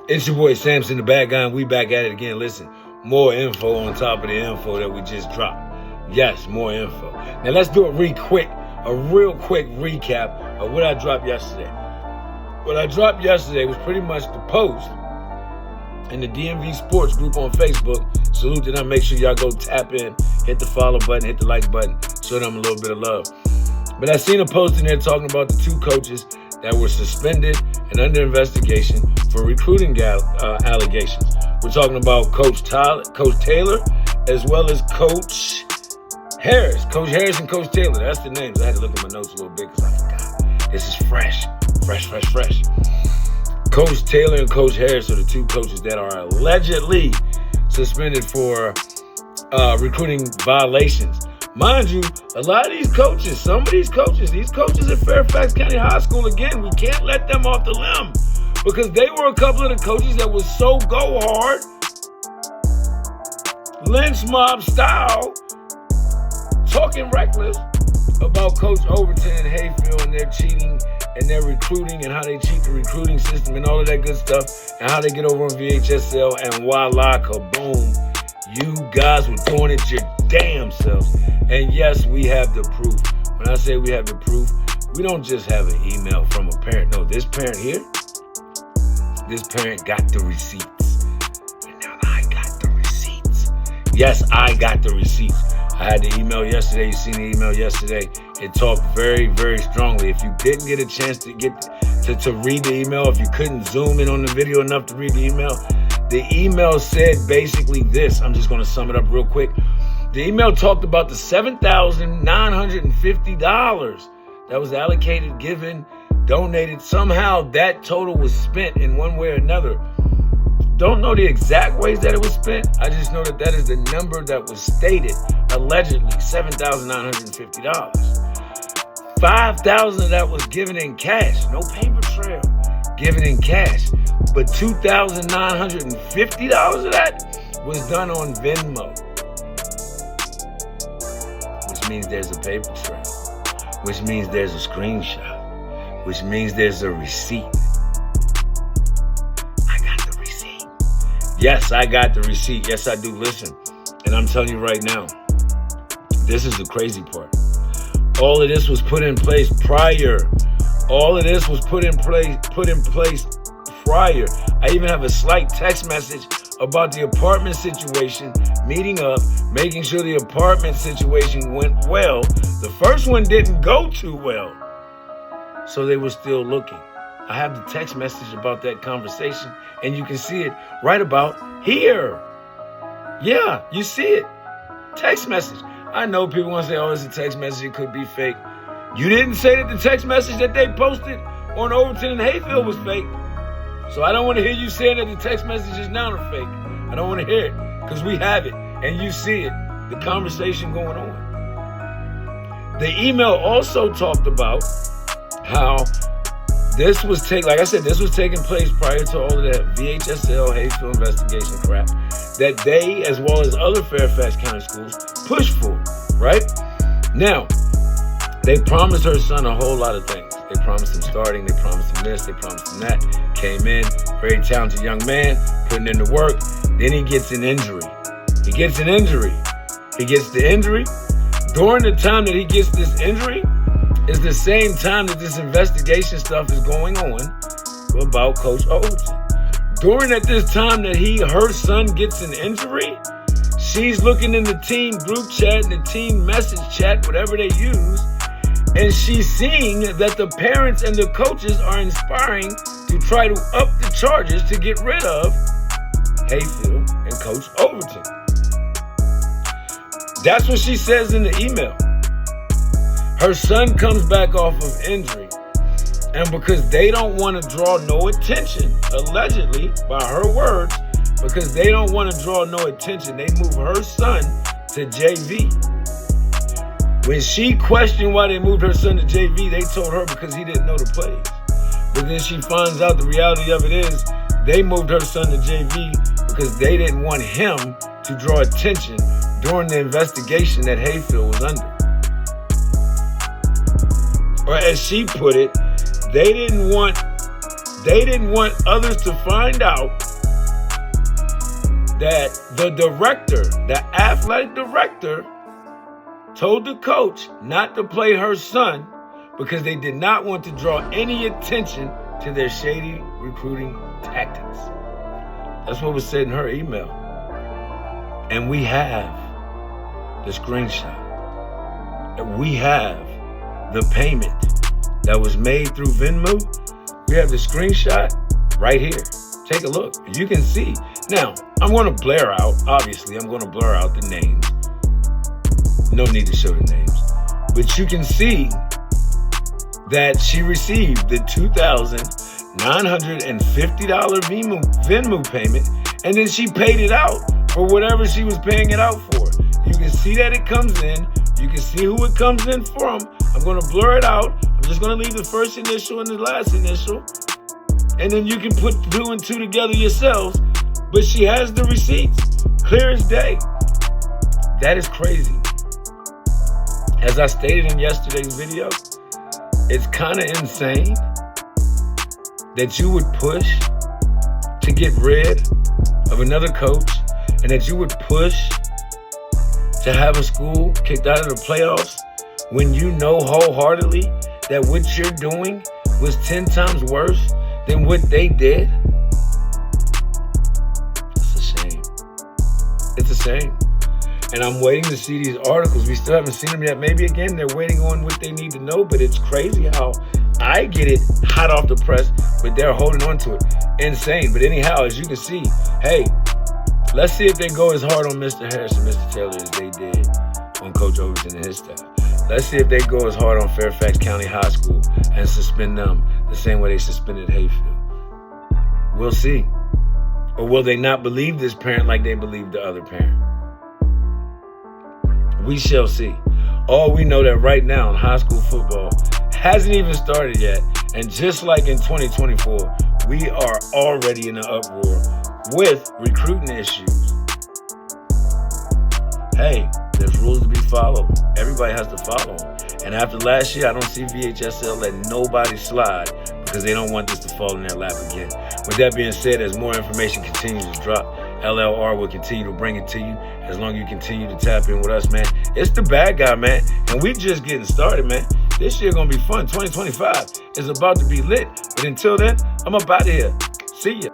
It's your boy Samson, the bad guy, and we back at it again. Listen, more info on top of the info that we just dropped. Yes, more info. Now let's do a real quick recap of what I dropped yesterday. What I dropped yesterday was pretty much the post in the DMV Sports group on Facebook. Salute to them. Make sure y'all go tap in, hit the follow button, hit the like button, show them a little bit of love. But I seen a post in there talking about the two coaches that were suspended and under investigation for recruiting allegations. We're talking about Coach Taylor, as well as Coach Harris. Coach Harris and Coach Taylor, that's the names. I had to look at my notes a little bit because I forgot. This is fresh. Coach Taylor and Coach Harris are the two coaches that are allegedly suspended for recruiting violations. Mind you, a lot of these coaches, these coaches at Fairfax County High School, again, we can't let them off the limb because they were a couple of the coaches that was so go hard, lynch mob style, talking reckless about Coach Overton and Hayfield and their cheating and their recruiting and how they cheat the recruiting system and all of that good stuff and how they get over on VHSL and voila, kaboom, you guys were doing it your damn selves. And yes, we have the proof. When I say we have the proof, we don't just have an email from a parent. No, this parent here, this parent got the receipts. And now I got the receipts. Yes, I got the receipts. I had the email yesterday. You seen the email yesterday. It talked very, very strongly. If you didn't get a chance to get to read the email, if you couldn't zoom in on the video enough to read the email said basically this. I'm just going to sum it up real quick. The email talked about the $7,950 that was allocated, given, donated. Somehow that total was spent in one way or another. Don't know the exact ways that it was spent. I just know that is the number that was stated, allegedly, $7,950. $5,000 of that was given in cash. No paper trail. Given in cash. But $2,950 of that was done on Venmo. Which means there's a paper trail, which means there's a screenshot, which means there's a receipt. I got the receipt. Yes, I got the receipt. Yes, I do. Listen, and I'm telling you right now, this is the crazy part. All of this was put in place prior. All of this was put in place prior. I even have a slight text message about the apartment situation, meeting up, making sure the apartment situation went well. The first one didn't go too well, so they were still looking. I have the text message about that conversation, and you can see it right about here. Yeah, you see it. Text message. I know people want to say, oh, it's a text message, it could be fake. You didn't say that the text message that they posted on Overton and Hayfield was fake. So I don't want to hear you saying that the text messages now are fake. I don't want to hear it because we have it and you see it, the conversation going on. The email also talked about how this was this was taking place prior to all of that VHSL Hayfield investigation crap that they, as well as other Fairfax County schools, pushed for, right? Now, they promised her son a whole lot of things. They promised him starting, they promised him this, they promised him that. Came in, very talented young man, putting in the work. Then he gets an injury. He gets the injury. During the time that he gets this injury is the same time that this investigation stuff is going on about Coach Overton. During this time that her son gets an injury, she's looking in the team group chat and the team message chat, whatever they use, and she's seeing that the parents and the coaches are inspiring to try to up the charges to get rid of Hayfield and Coach Overton. That's what she says in the email. Her son comes back off of injury, and because they don't want to draw no attention, allegedly, by her words, because they don't want to draw no attention, they move her son to JV. When she questioned why they moved her son to JV, they told her because he didn't know the plays. But then she finds out the reality of it is they moved her son to JV because they didn't want him to draw attention during the investigation that Hayfield was under. Or as she put it, they didn't want They didn't want others to find out that the director, the athletic director, told the coach not to play her son because they did not want to draw any attention to their shady recruiting tactics. That's what was said in her email. And we have the screenshot. And we have the payment that was made through Venmo. We have the screenshot right here. Take a look. You can see. Now, I'm going to blur out, obviously, I'm going to blur out the names. No need to show the names. But you can see that she received the $2,950 Venmo payment, and then she paid it out for whatever she was paying it out for. You can see that it comes in. You can see who it comes in from. I'm going to blur it out. I'm just going to leave the first initial and the last initial. And then you can put 2 and 2 together yourselves. But she has the receipts, clear as day. That is crazy. As I stated in yesterday's video, it's kind of insane that you would push to get rid of another coach and that you would push to have a school kicked out of the playoffs when you know wholeheartedly that what you're doing was 10 times worse than what they did. It's a shame. It's a shame. And I'm waiting to see these articles. We still haven't seen them yet. Maybe again, they're waiting on what they need to know, but it's crazy how I get it hot off the press, but they're holding on to it. Insane. But anyhow, as you can see, hey, let's see if they go as hard on Mr. Harris and Mr. Taylor as they did on Coach Overton and his staff. Let's see if they go as hard on Fairfax County High School and suspend them the same way they suspended Hayfield. We'll see. Or will they not believe this parent like they believe the other parent? We shall see. All we know that right now in high school football hasn't even started yet. And just like in 2024, we are already in an uproar with recruiting issues. Hey, there's rules to be followed. Everybody has to follow them. And after last year, I don't see VHSL letting nobody slide because they don't want this to fall in their lap again. With that being said, as more information continues to drop, LLR will continue to bring it to you as long as you continue to tap in with us, man. It's the bad guy, man. And we just getting started, man. This year gonna be fun. 2025 is about to be lit. But until then, I'm up out of here. See ya.